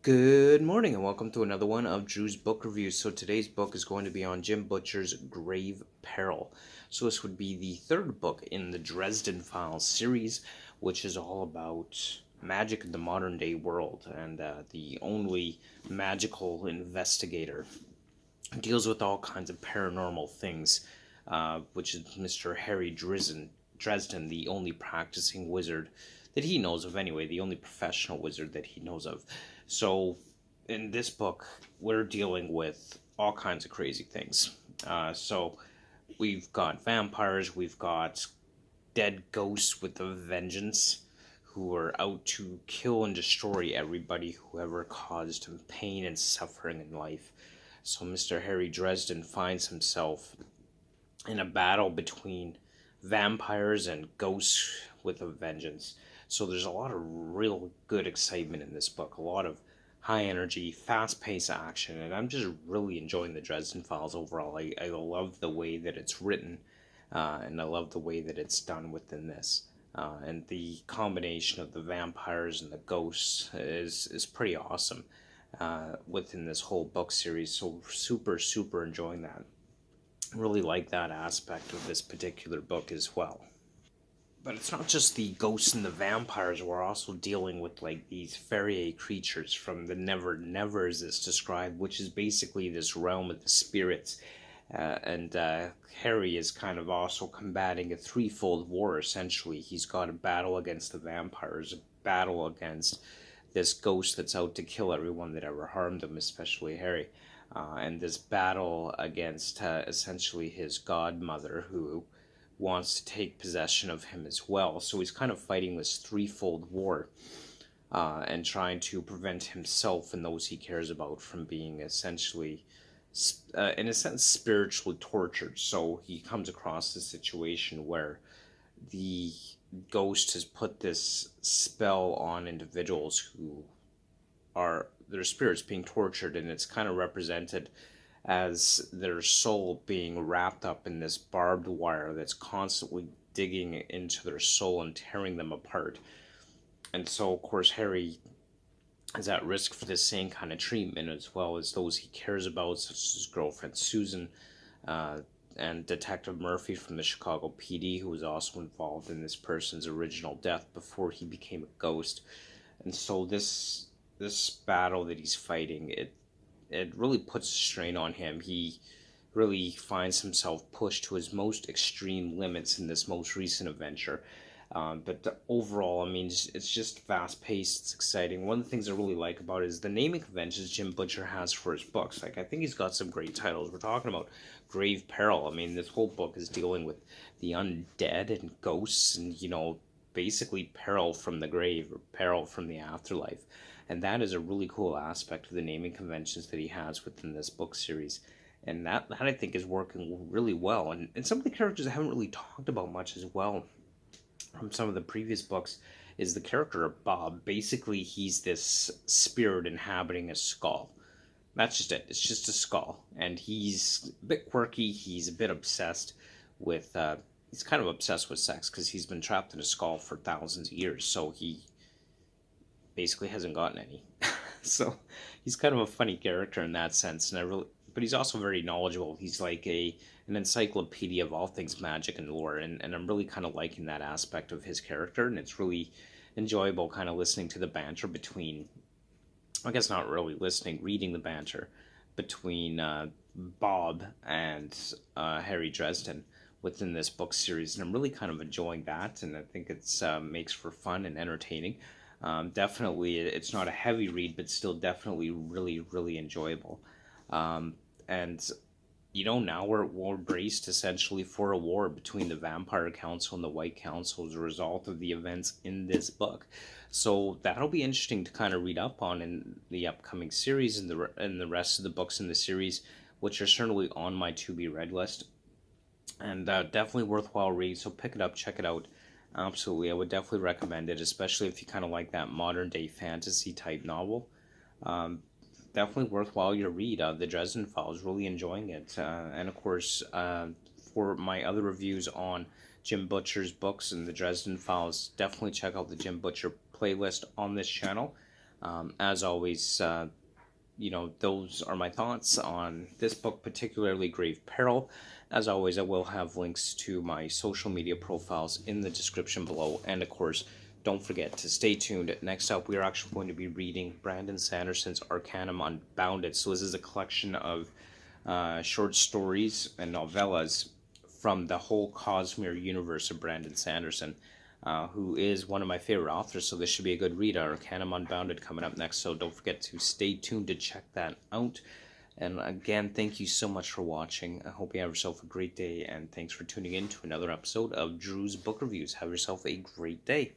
Good morning and welcome to another one of Drew's book reviews. So today's book is going to be on Jim Butcher's Grave Peril. So this would be the third book in the Dresden Files series, which is all about magic in the modern day world. And the only magical investigator deals with all kinds of paranormal things, which is Mr. Harry Dresden, the only practicing wizard that he knows of anyway, the only professional wizard that he knows of. So in this book, we're dealing with all kinds of crazy things. So we've got vampires, we've got dead ghosts with a vengeance who are out to kill and destroy everybody who ever caused him pain and suffering in life. So Mr. Harry Dresden finds himself in a battle between vampires and ghosts with a vengeance. So there's a lot of real good excitement in this book, a lot of high energy, fast paced action, and I'm just really enjoying the Dresden Files overall. I love the way that it's written, and I love the way that it's done within this. And the combination of the vampires and the ghosts is pretty awesome within this whole book series. So super enjoying that. Really like that aspect of this particular book as well. But it's not just the ghosts and the vampires. We're also dealing with like these fairy creatures from the Nevers it's described, which is basically this realm of the spirits. And Harry is kind of also combating a threefold war, essentially. He's got a battle against the vampires, a battle against this ghost that's out to kill everyone that ever harmed him, especially Harry. And this battle against essentially his godmother, who wants to take possession of him as well. So he's kind of fighting this threefold war and trying to prevent himself and those he cares about from being essentially, in a sense, spiritually tortured. So he comes across this situation where the ghost has put this spell on individuals who are their spirits being tortured, and it's kind of represented as their soul being wrapped up in this barbed wire that's constantly digging into their soul and tearing them apart. And so, of course, Harry is at risk for the same kind of treatment, as well as those he cares about, such as his girlfriend Susan, and Detective Murphy from the Chicago PD, who was also involved in this person's original death before he became a ghost. And so this battle that he's fighting, it really puts a strain on him. He really finds himself pushed to his most extreme limits in this most recent adventure. But overall, I mean, it's just fast-paced, it's exciting. One of the things I really like about it is the naming conventions Jim Butcher has for his books. Like, I think he's got some great titles. We're talking about Grave Peril. I mean, this whole book is dealing with the undead and ghosts and, basically peril from the grave or peril from the afterlife. And that is a really cool aspect of the naming conventions that he has within this book series. And that I think is working really well. And some of the characters I haven't really talked about much as well from some of the previous books is the character of Bob. Basically, he's this spirit inhabiting a skull. That's just it. It's just a skull. And he's a bit quirky. He's a bit obsessed with... he's kind of obsessed with sex because he's been trapped in a skull for thousands of years. So he basically hasn't gotten any. So he's kind of a funny character in that sense, but he's also very knowledgeable. He's like an encyclopedia of all things magic and lore, and I'm really kind of liking that aspect of his character, and it's really enjoyable kind of listening to the banter between, I guess not really listening, reading the banter between Bob and Harry Dresden within this book series, and I'm really kind of enjoying that, and I think it's makes for fun and entertaining. Definitely, it's not a heavy read, but still definitely really enjoyable. And now we're braced essentially for a war between the Vampire Council and the White Council as a result of the events in this book. So that'll be interesting to kind of read up on in the upcoming series and the rest of the books in the series, which are certainly on my to be read list. And definitely worthwhile read. So pick it up, check it out. Absolutely, I would definitely recommend it, especially if you kind of like that modern day fantasy type novel. Definitely worthwhile your read. The Dresden Files, really enjoying it. And of course, for my other reviews on Jim Butcher's books and the Dresden Files, definitely check out the Jim Butcher playlist on this channel. As always, those are my thoughts on this book, particularly Grave Peril. As always, I will have links to my social media profiles in the description below. And of course, don't forget to stay tuned. Next up, we are actually going to be reading Brandon Sanderson's Arcanum Unbounded. So this is a collection of short stories and novellas from the whole Cosmere universe of Brandon Sanderson, who is one of my favorite authors, so this should be a good read. Arcanum Unbounded coming up next, so don't forget to stay tuned to check that out. And again, thank you so much for watching. I hope you have yourself a great day, and thanks for tuning in to another episode of Drew's Book Reviews. Have yourself a great day.